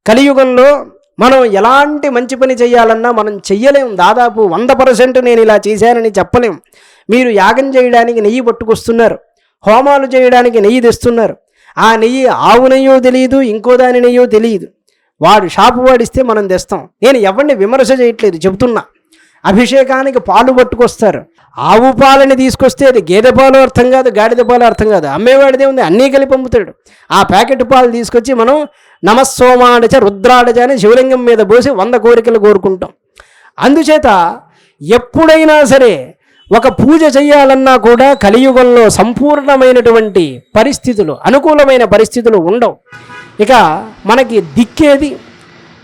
కలియుగంలో మనం ఎలాంటి మంచి పని చేయాలన్నా మనం చెయ్యలేం. దాదాపు 100% నేను ఇలా చేశానని చెప్పలేం. మీరు యాగం చేయడానికి నెయ్యి పట్టుకొస్తున్నారు, హోమాలు చేయడానికి నెయ్యి తెస్తున్నారు. ఆ నెయ్యి ఆవు నెయ్యో తెలియదు, ఇంకో దాని నెయ్యో తెలియదు. వాడు షాపు వాడిస్తే మనం తెస్తాం. నేను ఎవరిని విమర్శ చేయట్లేదు, చెబుతున్నా. అభిషేకానికి పాలు పట్టుకొస్తారు, ఆవు పాలని తీసుకొస్తే అది గేదె పాలు అర్థం కాదు, గాడిద పాలు అర్థం కాదు. అమ్మేవాడిదే ఉంది, అన్నీ కలిపి అమ్ముతాడు. ఆ ప్యాకెట్ పాలు తీసుకొచ్చి మనం నమస్సోమాడచ రుద్రాడచ అని శివలింగం మీద పోసి 100 కోరికలు కోరుకుంటాం. అందుచేత ఎప్పుడైనా సరే ఒక పూజ చేయాలన్నా కూడా కలియుగంలో సంపూర్ణమైనటువంటి పరిస్థితులు, అనుకూలమైన పరిస్థితులు ఉండవు. ఇక మనకి దిక్కేది?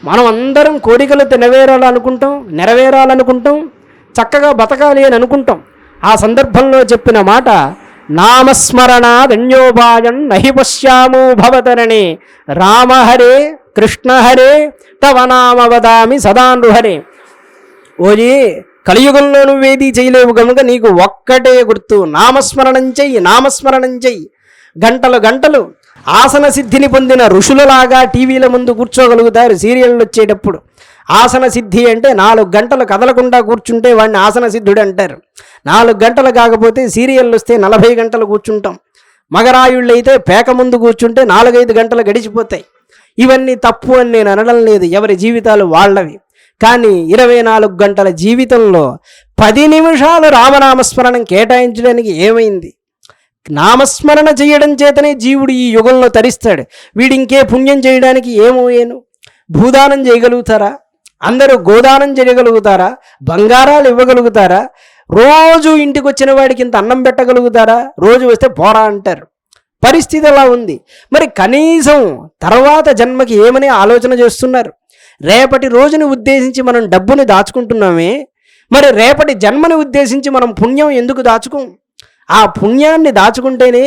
మనం అందరం కోరికలు నెరవేరాలనుకుంటాం, చక్కగా బతకాలి అని అనుకుంటాం. ఆ సందర్భంలో చెప్పిన మాట, నామస్మరణాదన్యోపాయం నహి పశ్యామో భవతరణే రామహరే కృష్ణహరే తవ నామ వదామి సదానృహరే. ఓజీ, కలియుగంలో నువ్వేది చేయలేవు కనుక నీకు ఒక్కటే గుర్తు, నామస్మరణం చెయ్యి. గంటలు ఆసన సిద్ధిని పొందిన ఋషులలాగా టీవీల ముందు కూర్చోగలుగుతారు సీరియళ్ళు వచ్చేటప్పుడు. ఆసన సిద్ధి అంటే 4 గంటలు కదలకుండా కూర్చుంటే వాడిని ఆసన సిద్ధుడు అంటారు. 4 గంటలు కాకపోతే సీరియళ్ళు వస్తే 40 గంటలు కూర్చుంటాం. మగరాయుళ్ళు అయితే పేక ముందు కూర్చుంటే 4-5 గంటలు గడిచిపోతాయి. ఇవన్నీ తప్పు అని నేను అనడం లేదు, ఎవరి జీవితాలు వాళ్ళవి. కానీ 24 గంటల జీవితంలో 10 నిమిషాలు రామనామస్మరణం కేటాయించడానికి ఏమైంది? నామస్మరణ చేయడం చేతనే జీవుడు ఈ యుగంలో తరిస్తాడు. వీడింకే పుణ్యం చేయడానికి ఏమోయేను? భూదానం చేయగలుగుతారా? అందరూ గోదానం చేయగలుగుతారా? బంగారాలు ఇవ్వగలుగుతారా? రోజు ఇంటికి వచ్చిన వాడికి ఇంత అన్నం పెట్టగలుగుతారా? రోజు వస్తే పోరా అంటారు. పరిస్థితి అలా ఉంది. మరి కనీసం తర్వాత జన్మకి ఏమని ఆలోచన చేస్తున్నారు? రేపటి రోజుని ఉద్దేశించి మనం డబ్బుని దాచుకుంటున్నామే, మరి రేపటి జన్మని ఉద్దేశించి మనం పుణ్యం ఎందుకు దాచుకోం? ఆ పుణ్యాన్ని దాచుకుంటేనే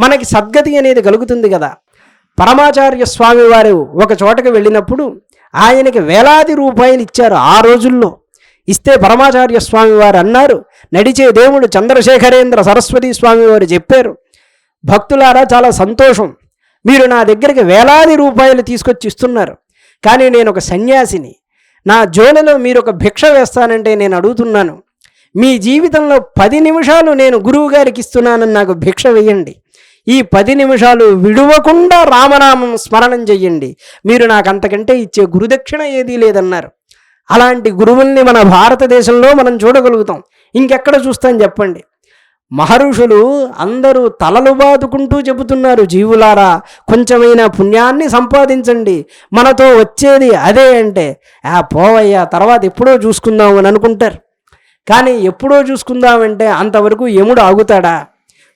మనకి సద్గతి అనేది కలుగుతుంది కదా. పరమాచార్య స్వామి వారు ఒక చోటకి వెళ్ళినప్పుడు ఆయనకి వేలాది రూపాయలు ఇచ్చారు ఆ రోజుల్లో. ఇస్తే పరమాచార్య స్వామి వారు అన్నారు, నడిచే దేవుడు చంద్రశేఖరేంద్ర సరస్వతి స్వామి వారు చెప్పారు, భక్తులారా చాలా సంతోషం, మీరు నా దగ్గరికి వేలాది రూపాయలు తీసుకొచ్చి ఇస్తున్నారు. కానీ నేను ఒక సన్యాసిని, నా జోలెలో మీరు ఒక భిక్ష వేస్తానంటే నేను అడుగుతున్నాను, మీ జీవితంలో 10 నిమిషాలు నేను గురువు గారికి ఇస్తున్నానని నాకు భిక్ష వేయండి. ఈ 10 నిమిషాలు విడువకుండా రామనామం స్మరణం చెయ్యండి. మీరు నాకు అంతకంటే ఇచ్చే గురుదక్షిణ ఏదీ లేదన్నారు. అలాంటి గురువుల్ని మన భారతదేశంలో మనం చూడగలుగుతాం. ఇంకెక్కడ చూస్తాం చెప్పండి? మహర్షులు అందరూ తలలు బాదుకుంటూ చెబుతున్నారు, జీవులారా కొంచెమైనా పుణ్యాన్ని సంపాదించండి, మనతో వచ్చేది అదే అంటే పోవయ్యా తర్వాత ఎప్పుడో చూసుకుందాం అని అనుకుంటారు. కానీ ఎప్పుడో చూసుకుందామంటే అంతవరకు యముడు ఆగుతాడా?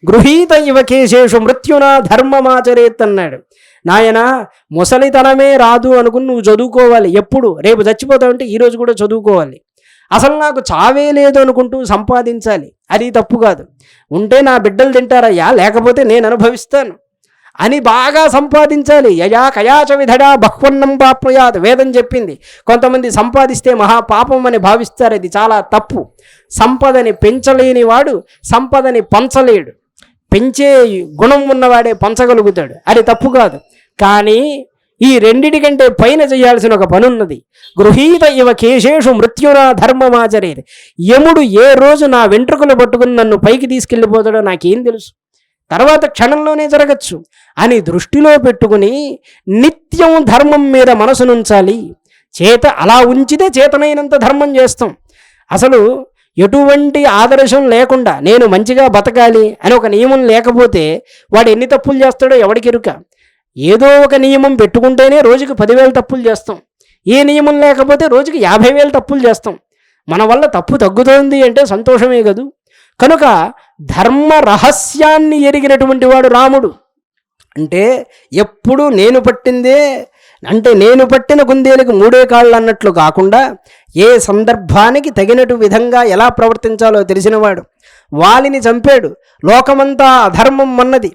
గృహీత ఇవ కేశేషు మృత్యునా ధర్మమాచరేత్ అన్నాడు. నాయన ముసలితనమే రాదు అనుకుని నువ్వు చదువుకోవాలి. ఎప్పుడు? రేపు చచ్చిపోతావంటే ఈరోజు కూడా చదువుకోవాలి. అసలు నాకు చావే లేదు అనుకుంటూ సంపాదించాలి, అది తప్పు కాదు. ఉంటే నా బిడ్డలు తింటారయ్యా, లేకపోతే నేను అనుభవిస్తాను అని బాగా సంపాదించాలి. యయా కయాచ విధడా బహ్వన్నం పాప్నుయాత్ వేదం చెప్పింది. కొంతమంది సంపాదిస్తే మహాపాపం అని భావిస్తారు, అది చాలా తప్పు. సంపదని పెంచలేని వాడు సంపదని పంచలేడు. పెంచే గుణం ఉన్నవాడే పంచగలుగుతాడు, అది తప్పు కాదు. కానీ ఈ రెండిటికంటే పైన చేయాల్సిన ఒక పని ఉన్నది. గృహీత ఇవ కేశేషు మృత్యునా ధర్మమాచరేది. యముడు ఏ రోజు నా వెంట్రుకలు పట్టుకుని నన్ను పైకి తీసుకెళ్ళిపోతాడో నాకేం తెలుసు, తర్వాత క్షణంలోనే జరగచ్చు అని దృష్టిలో పెట్టుకుని నిత్యం ధర్మం మీద మనసునుంచాలి. అలా ఉంచితే చేతనైనంత ధర్మం చేస్తాం. అసలు ఎటువంటి ఆదర్శం లేకుండా నేను మంచిగా బతకాలి అని ఒక నియమం లేకపోతే వాడు ఎన్ని తప్పులు చేస్తాడో ఎవడికెరుక. ఏదో ఒక నియమం పెట్టుకుంటేనే రోజుకి 10,000 తప్పులు చేస్తాం. ఏ నియమం లేకపోతే రోజుకి 50,000 తప్పులు చేస్తాం. మన వల్ల తప్పు తగ్గుతోంది అంటే సంతోషమే కదూ. కనుక ధర్మ రహస్యాన్ని ఎరిగినటువంటి వాడు రాముడు. అంటే ఎప్పుడు నేను పట్టిందే అంటే నేను పట్టిన కుందేలకు 3 కాళ్ళు అన్నట్లు కాకుండా ఏ సందర్భానికి తగినటు విధంగా ఎలా ప్రవర్తించాలో తెలిసినవాడు. వాలిని చంపాడు, లోకమంతా అధర్మం అన్నది.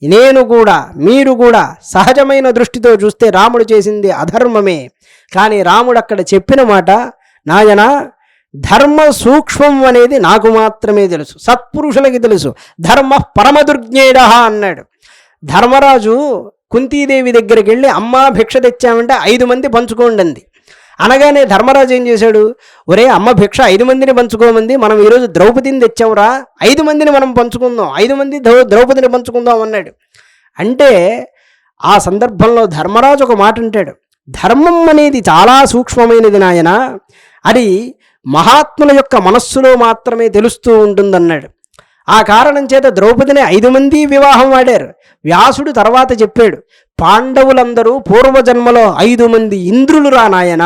నేను కూడా మీరు కూడా సహజమైన దృష్టితో చూస్తే రాముడు చేసింది అధర్మమే. కానీ రాముడు అక్కడ చెప్పిన మాట, నాయన ధర్మ సూక్ష్మం అనేది నాకు మాత్రమే తెలుసు, సత్పురుషులకి తెలుసు. ధర్మ పరమదుర్జ్ఞేయ అన్నాడు. ధర్మరాజు కుంతీదేవి దగ్గరికి వెళ్ళి అమ్మ భిక్ష తెచ్చామంటే 5 మంది పంచుకోండి అంది. అనగానే ధర్మరాజు ఏం చేశాడు, ఒరే అమ్మ భిక్ష 5 మందిని పంచుకోమంది, మనం ఈరోజు ద్రౌపదిని తెచ్చాంరా, 5 మందిని మనం పంచుకుందాం, 5 మంది ద్రౌపదిని పంచుకుందాం అన్నాడు. అంటే ఆ సందర్భంలో ధర్మరాజు ఒక మాట అంటాడు, ధర్మం అనేది చాలా సూక్ష్మమైనది నాయన, అది మహాత్ముల యొక్క మనస్సులో మాత్రమే తెలుస్తూ ఉంటుందన్నాడు. ఆ కారణం చేత ద్రౌపదిని 5 మంది వివాహం ఆడారు. వ్యాసుడు తర్వాత చెప్పాడు, పాండవులందరూ పూర్వజన్మలో 5 మంది ఇంద్రులు రా నాయన,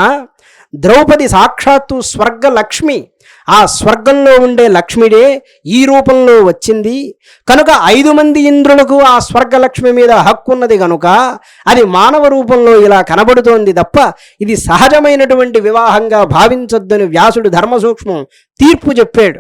ద్రౌపది సాక్షాత్తు స్వర్గలక్ష్మి, ఆ స్వర్గంలో ఉండే లక్ష్మిడే ఈ రూపంలో వచ్చింది కనుక 5 మంది ఇంద్రులకు ఆ స్వర్గలక్ష్మి మీద హక్కు ఉన్నది కనుక అది మానవ రూపంలో ఇలా కనబడుతోంది తప్ప ఇది సహజమైనటువంటి వివాహంగా భావించొద్దని వ్యాసుడు ధర్మ సూక్ష్మం తీర్పు చెప్పాడు.